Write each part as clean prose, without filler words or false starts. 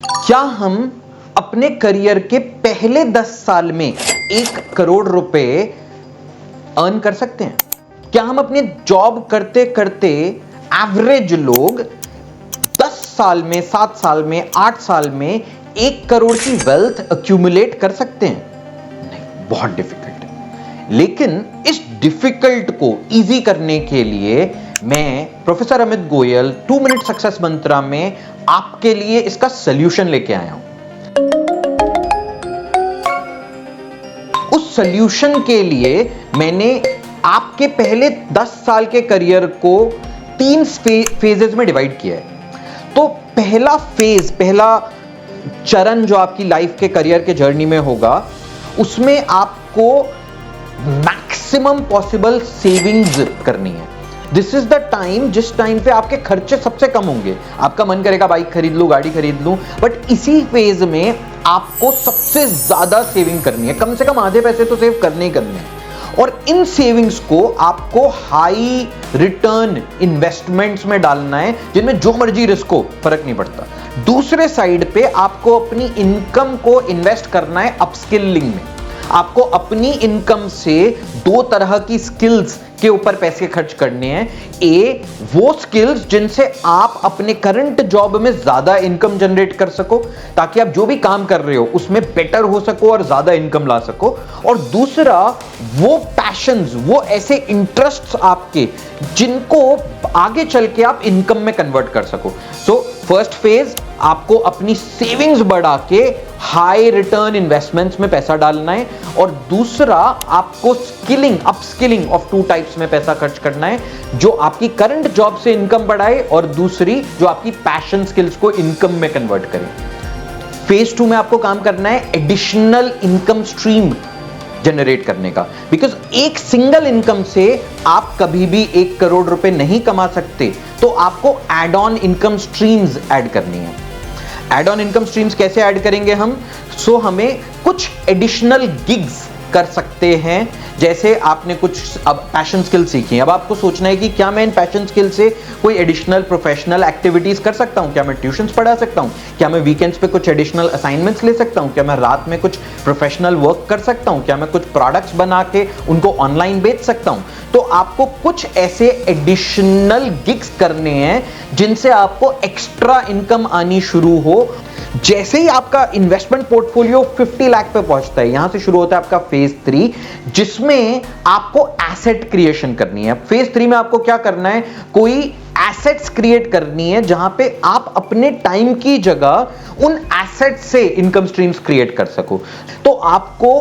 क्या हम अपने करियर के पहले 10 साल में 1 करोड़ रुपए अर्न कर सकते हैं? क्या हम अपने जॉब करते करते एवरेज लोग 10 साल में, 7 साल में, 8 साल में 1 करोड़ की वेल्थ अक्यूमुलेट कर सकते हैं? नहीं, बहुत डिफिकल्ट है। लेकिन इस डिफिकल्ट को इजी करने के लिए मैं professor Amit Goyal 2 minute success mantra में आपके लिए इसका सॉल्यूशन लेके आया हूं। उस सॉल्यूशन के लिए मैंने आपके पहले 10 साल के करियर को 3 फेजेस में डिवाइड किया है। तो पहला चरण जो आपकी लाइफ के करियर के जर्नी में होगा, उसमें आपको मैक्सिमम पॉसिबल सेविंग्स करनी है। दिस इज द टाइम जिस टाइम पे आपके खर्चे सबसे कम होंगे। आपका मन करेगा बाइक खरीद लूं, गाड़ी खरीद लूं, बट इसी फेज में आपको सबसे ज्यादा सेविंग करनी है। कम से कम आधे पैसे तो सेव करने ही करने हैं, और इन सेविंग्स को आपको हाई रिटर्न इन्वेस्टमेंट्स में डालना है, जिनमें जो मर्जी रिस्क हो, फर्क नहीं पड़ता। दूसरे साइड पे आपको अपनी इनकम को इन्वेस्ट करना है अपस्किलिंग में। आपको अपनी इनकम से 2 तरह की स्किल्स के ऊपर पैसे खर्च करने हैं। ए, वो स्किल्स जिनसे आप अपने करंट जॉब में ज्यादा इनकम जनरेट कर सको, ताकि आप जो भी काम कर रहे हो उसमें बेटर हो सको और ज्यादा इनकम ला सको। और दूसरा, वो पैशंस, वो ऐसे इंटरेस्ट्स आपके जिनको आगे चल के आप इनकम में कन्वर्ट कर सको। सो फर्स्ट फेज, आपको अपनी सेविंग्स बढ़ा के हाई रिटर्न इन्वेस्टमेंट्स में पैसा डालना है, और दूसरा, आपको अपस्किलिंग ऑफ 2 टाइप्स में पैसा खर्च करना है, जो आपकी करंट जॉब से इनकम बढ़ाए, और दूसरी जो आपकी पैशन स्किल्स को इनकम में कन्वर्ट करे। फेज 2 में आपको काम करना है एडिशनल इनकम स्ट्रीम जनरेट करने का, बिकॉज एक सिंगल इनकम से आप कभी भी 1 करोड़ रुपए नहीं कमा सकते। तो आपको add on income streams add करनी है। एड ऑन इनकम स्ट्रीम्स कैसे ऐड करेंगे हम? हमें कुछ एडिशनल गिग्स कर सकते हैं। जैसे आपने कुछ अब पैशन स्किल सीखी है, अब आपको सोचना है कि क्या मैं इन पैशन स्किल से कोई एडिशनल प्रोफेशनल एक्टिविटीज कर सकता हूं? क्या मैं ट्यूशंस पढ़ा सकता हूं? क्या मैं वीकेंड्स पे कुछ एडिशनल असाइनमेंट्स ले सकता हूं? क्या मैं रात में कुछ प्रोफेशनल वर्क कर सकता हूं? क्या मैं कुछ प्रोडक्ट्स बना के उनको ऑनलाइन बेच सकता हूं? तो आपको कुछ ऐसे एडिशनल गिग्स करने हैं जिनसे आपको एक्स्ट्रा इनकम आनी शुरू हो। जैसे ही आपका इन्वेस्टमेंट पोर्टफोलियो 50 लाख पे पहुंचता है, यहां से शुरू होता है आपका फेज 3, जिसमें आपको एसेट क्रिएशन करनी है। फेज 3 में आपको क्या करना है? कोई एसेट्स क्रिएट करनी है जहां पे आप अपने टाइम की जगह उन एसेट्स से इनकम स्ट्रीम्स क्रिएट कर सको। तो आपको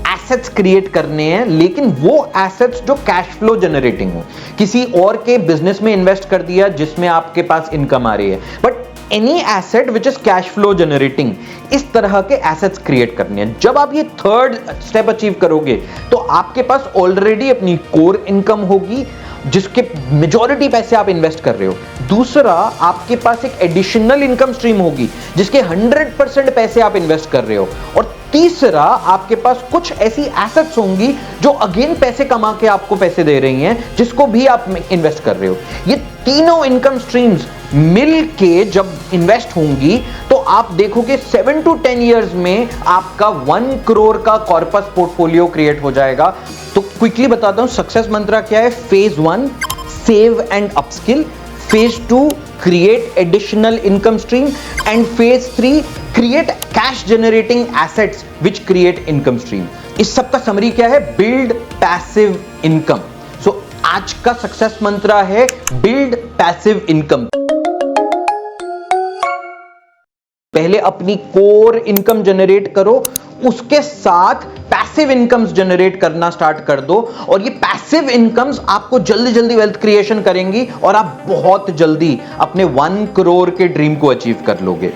एसेट्स क्रिएट करने हैं, लेकिन वो एसेट्स जो कैश फ्लो जनरेटिंग हो। किसी और के बिजनेस में इन्वेस्ट कर दिया जिसमें आपके पास इनकम आ रही है, but any asset which is cash flow generating, इस तरह के एसेट्स क्रिएट करने हैं। जब आप ये 3rd स्टेप अचीव करोगे, तो आपके पास ऑलरेडी अपनी कोर इनकम होगी, जिसके मेजॉरिटी पैसे आप इन्वेस्ट कर रहे हो। दूसरा, आपके पास एक एडिशनल इनकम स्ट्रीम होगी जिसके 100% पैसे आप इन्वेस्ट कर रहे हो। और तीसरा, आपके पास कुछ ऐसी एसेट्स होंगी जो अगेन पैसे कमा के आपको पैसे दे रही हैं, जिसको भी आप इन्वेस्ट कर रहे हो। ये तीनों इनकम स्ट्रीम्स मिल के जब इन्वेस्ट होंगी, तो आप देखोगे 7 to 10 इयर्स में आपका 1 करोड़ का कॉर्पस पोर्टफोलियो क्रिएट हो जाएगा। तो क्विकली बताता हूं सक्सेस मंत्रा क्या है। Phase 1, save and upskill. Phase 2, create additional income stream. And phase 3, create cash generating assets which create income stream. इस सब का समरी क्या है? Build passive income. सो आज का सक्सेस मंत्रा है बिल्ड पैसिव इनकम। पहले अपनी कोर इनकम जनरेट करो, उसके साथ पैसिव इनकम्स जनरेट करना स्टार्ट कर दो, और ये पैसिव इनकम्स आपको जल्दी जल्दी वेल्थ क्रिएशन करेंगी, और आप बहुत जल्दी अपने 1 करोड़ के ड्रीम को अचीव कर लोगे।